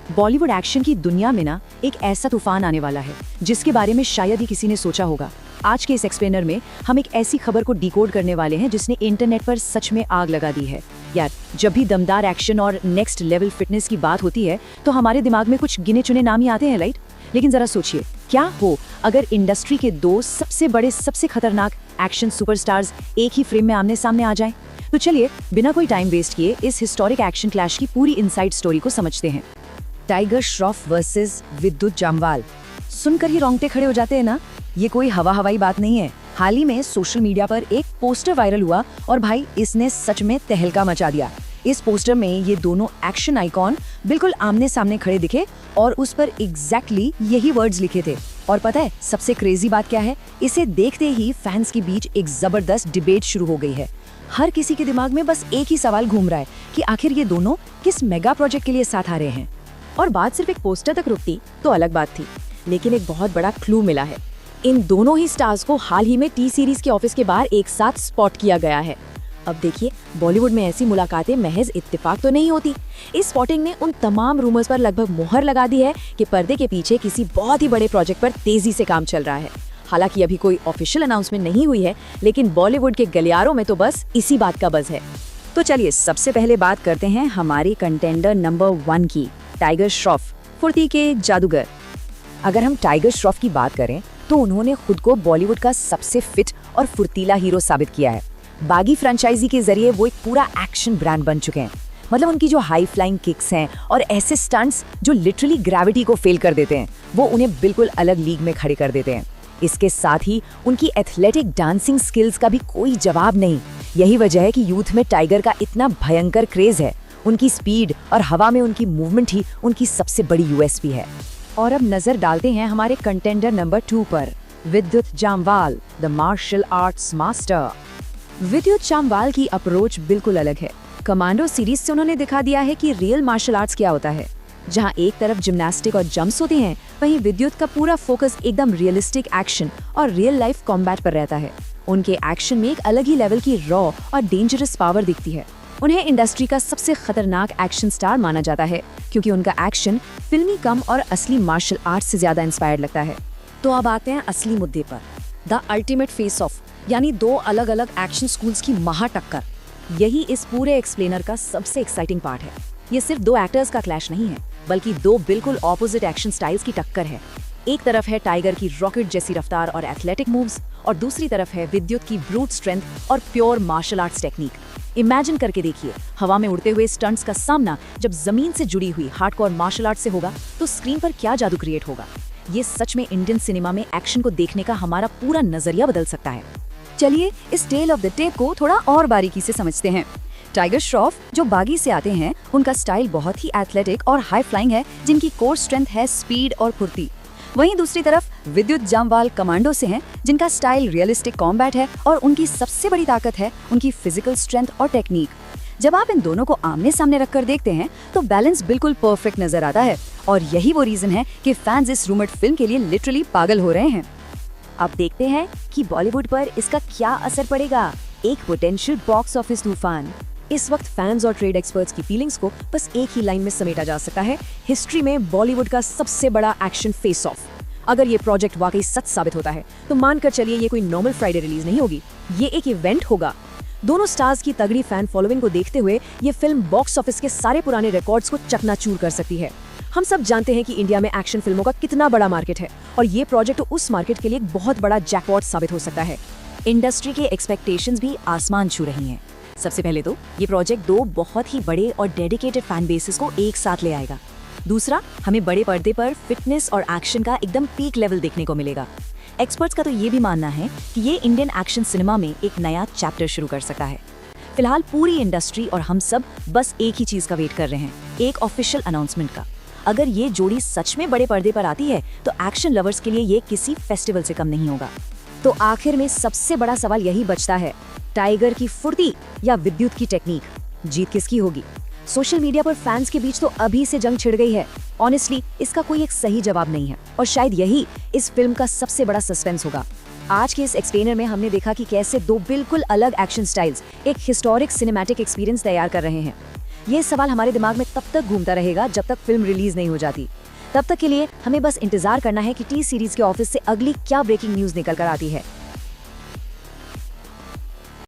Bollywood action की दुनिया में ना एक ऐसा तूफान आने वाला है जिसके बारे में शायद ही किसी ने सोचा होगा। आज के इस एक्सप्लेनर में हम एक ऐसी खबर को डिकोड करने वाले हैं जिसने इंटरनेट पर सच में आग लगा दी है। यार, जब भी दमदार एक्शन और नेक्स्ट लेवल फिटनेस की बात होती है तो हमारे दिमाग में कुछ गिने चुने नाम ही आते हैं, राइट? लेकिन जरा सोचिए, क्या हो अगर इंडस्ट्री के दो सबसे बड़े, सबसे खतरनाक एक्शन सुपरस्टार्स एक ही फ्रेम में आमने सामने आ जाएं? तो चलिए बिना कोई टाइम वेस्ट किए इस हिस्टोरिक एक्शन क्लैश की पूरी इनसाइड स्टोरी को समझते हैं। टाइगर श्रॉफ वर्सेस विद्युत जामवाल। सुनकर ही रोंगटे खड़े हो जाते हैं ना? ये कोई हवाई बात नहीं है। हाल ही में सोशल मीडिया पर एक पोस्टर वायरल हुआ और भाई इसने सच में तहलका मचा दिया। इस पोस्टर में ये दोनों एक्शन आइकॉन बिल्कुल आमने सामने खड़े दिखे और उस पर एग्जैक्टली यही वर्ड्स लिखे थे। और पता है सबसे क्रेजी बात क्या है? इसे देखते ही फैंस के बीच एक जबरदस्त डिबेट शुरू हो गई है। हर किसी के दिमाग में बस एक ही सवाल घूम रहा है कि आखिर ये दोनों किस मेगा प्रोजेक्ट के लिए साथ आ रहे हैं। और बात सिर्फ एक पोस्टर तक रुकती तो अलग बात थी, लेकिन एक बहुत बड़ा क्लू मिला है। इन दोनों ही स्टार्स को हाल ही में टी सीरीज के ऑफिस के बाहर एक साथ स्पॉट किया गया है। अब देखिए, बॉलीवुड में ऐसी मुलाकातें महज इत्तेफाक तो नहीं होती। इस स्पॉटिंग ने उन तमाम रूमर्स पर लगभग मोहर लगा दी है कि पर्दे के पीछे किसी बहुत ही बड़े प्रोजेक्ट पर तेजी से काम चल रहा है। हालांकि अभी कोई ऑफिशियल अनाउंसमेंट नहीं हुई है, लेकिन बॉलीवुड के गलियारों में तो बस इसी बात का बज़ है। तो चलिए सबसे पहले बात करते हैं हमारे कंटेंडर नंबर 1 की, टाइगर श्रॉफ, फुर्ती के जादूगर। अगर हम टाइगर श्रॉफ की बात करें तो उन्होंने खुद को बॉलीवुड का सबसे फिट और फुर्तीला हीरो साबित किया है। बागी फ्रेंचाइजी के जरिए वो एक पूरा एक्शन ब्रांड बन चुके हैं। मतलब उनकी जो हाई फ्लाइंग किक्स हैं और ऐसे स्टंट्स जो लिटरली ग्रेविटी को फेल कर देते हैं, वो उन्हें बिल्कुल अलग लीग में खड़े कर देते हैं। इसके साथ ही उनकी एथलेटिक डांसिंग स्किल्स का भी कोई जवाब नहीं। यही वजह है कि यूथ में टाइगर का इतना भयंकर क्रेज है। उनकी स्पीड और हवा में उनकी मूवमेंट ही उनकी सबसे बड़ी यूएसपी है। और अब नजर डालते हैं हमारे कंटेंडर नंबर 2 पर, Vidyut Jamwal, the martial arts master. Vidyut Jamwal की अप्रोच बिल्कुल अलग है। कमांडो सीरीज से उन्होंने दिखा दिया है कि रियल मार्शल आर्ट्स क्या होता है। जहां एक तरफ जिम्नास्टिक और जंप्स होते हैं, वहीं विद्युत का पूरा फोकस एकदम रियलिस्टिक एक्शन और रियल लाइफ कॉम्बैट पर रहता है। उनके एक्शन में एक अलग ही लेवल की रॉ और डेंजरस पावर दिखती है। उन्हें इंडस्ट्री का सबसे खतरनाक एक्शन स्टार माना जाता है क्योंकि उनका एक्शन फिल्मी कम और असली मार्शल आर्ट से ज्यादा इंस्पायर्ड लगता है। तो अब आते हैं असली मुद्दे पर, द अल्टीमेट फेस ऑफ, यानी दो अलग अलग एक्शन स्कूल्स की महा टक्कर। यही इस पूरे एक्सप्लेनर का सबसे एक्साइटिंग पार्ट है। ये सिर्फ दो एक्टर्स का क्लैश नहीं है, बल्कि दो बिल्कुल ऑपोजिट एक्शन स्टाइल्स की टक्कर है। एक तरफ है टाइगर की रॉकेट जैसी रफ्तार और एथलेटिक मूव्स, और दूसरी तरफ है विद्युत की ब्रूट स्ट्रेंथ और pure martial arts technique. Imagine करके देखिए, हवा में उड़ते हुए स्टंट्स का सामना जब जमीन से जुड़ी हुई हार्डकोर मार्शल आर्ट से होगा तो स्क्रीन पर क्या जादू क्रिएट होगा। ये सच में इंडियन सिनेमा में एक्शन को देखने का हमारा पूरा नजरिया बदल सकता है। चलिए इस टेल ऑफ द टेप को थोड़ा और बारीकी से समझते हैं। टाइगर श्रॉफ जो बागी से आते हैं, उनका स्टाइल बहुत ही एथलेटिक और हाई फ्लाइंग है, जिनकी कोर स्ट्रेंथ है स्पीड और फुर्ती। वहीं दूसरी तरफ विद्युत जामवाल कमांडो से हैं, जिनका स्टाइल रियलिस्टिक कॉम्बैट है और उनकी सबसे बड़ी ताकत है उनकी फिजिकल स्ट्रेंथ और टेक्निक। जब आप इन दोनों को आमने सामने रखकर देखते हैं तो बैलेंस बिल्कुल परफेक्ट नजर आता है, और यही वो रीजन है कि फैंस इस रूमर्ड फिल्म के लिए लिटरली पागल हो रहे हैं। अब देखते हैं कि बॉलीवुड पर इसका क्या असर पड़ेगा। एक पोटेंशियल बॉक्स ऑफिस तूफान। इस वक्त फैंस और ट्रेड एक्सपर्ट्स की फीलिंग्स को बस एक ही लाइन में समेटा जा सकता है, हिस्ट्री में बॉलीवुड का सबसे बड़ा एक्शन फेस ऑफ। अगर ये प्रोजेक्ट वाकई सच साबित होता है तो मानकर चलिए ये कोई नॉर्मल फ्राइडे रिलीज नहीं होगी, ये एक इवेंट होगा। दोनों स्टार्स की तगड़ी फैन फॉलोइंग को देखते हुए ये फिल्म बॉक्स ऑफिस के सारे पुराने रिकॉर्ड्स को चकनाचूर कर सकती है। हम सब जानते हैं कि इंडिया में एक्शन फिल्मों का कितना बड़ा मार्केट है, और ये प्रोजेक्ट उस मार्केट के लिए एक बहुत बड़ा जैकपॉट साबित हो सकता है। इंडस्ट्री के एक्सपेक्टेशंस भी आसमान छू रही हैं। सबसे पहले तो ये प्रोजेक्ट दो बहुत ही बड़े और डेडिकेटेड फैन बेसिस को एक साथ ले आएगा। दूसरा, हमें बड़े पर्दे पर फिटनेस और एक्शन का एकदम पीक लेवल देखने को मिलेगा। एक्सपर्ट्स का तो ये भी मानना है कि ये इंडियन एक्शन सिनेमा में एक नया चैप्टर शुरू कर सकता है। फिलहाल पूरी इंडस्ट्री और हम सब बस एक ही चीज का वेट कर रहे हैं, एक ऑफिशियल अनाउंसमेंट का। अगर ये जोड़ी सच में बड़े पर्दे पर आती है तो एक्शन लवर्स के लिए ये किसी फेस्टिवल से कम नहीं होगा। तो आखिर में सबसे बड़ा सवाल यही बचता है, टाइगर की फुर्ती या विद्युत की टेक्निक, जीत किसकी होगी? सोशल मीडिया पर फैंस के बीच तो अभी से जंग छिड़ गई है। ऑनेस्टली इसका कोई एक सही जवाब नहीं है, और शायद यही इस फिल्म का सबसे बड़ा सस्पेंस होगा। आज के इस एक्सप्लेनर में हमने देखा कि कैसे दो बिल्कुल अलग एक्शन स्टाइल्स एक हिस्टोरिक सिनेमैटिक एक्सपीरियंस तैयार कर रहे हैं। ये सवाल हमारे दिमाग में तब तक घूमता रहेगा जब तक फिल्म रिलीज नहीं हो जाती। तब तक के लिए हमें बस इंतजार करना है कि टी सीरीज के ऑफिस से अगली क्या ब्रेकिंग न्यूज निकल कर आती है।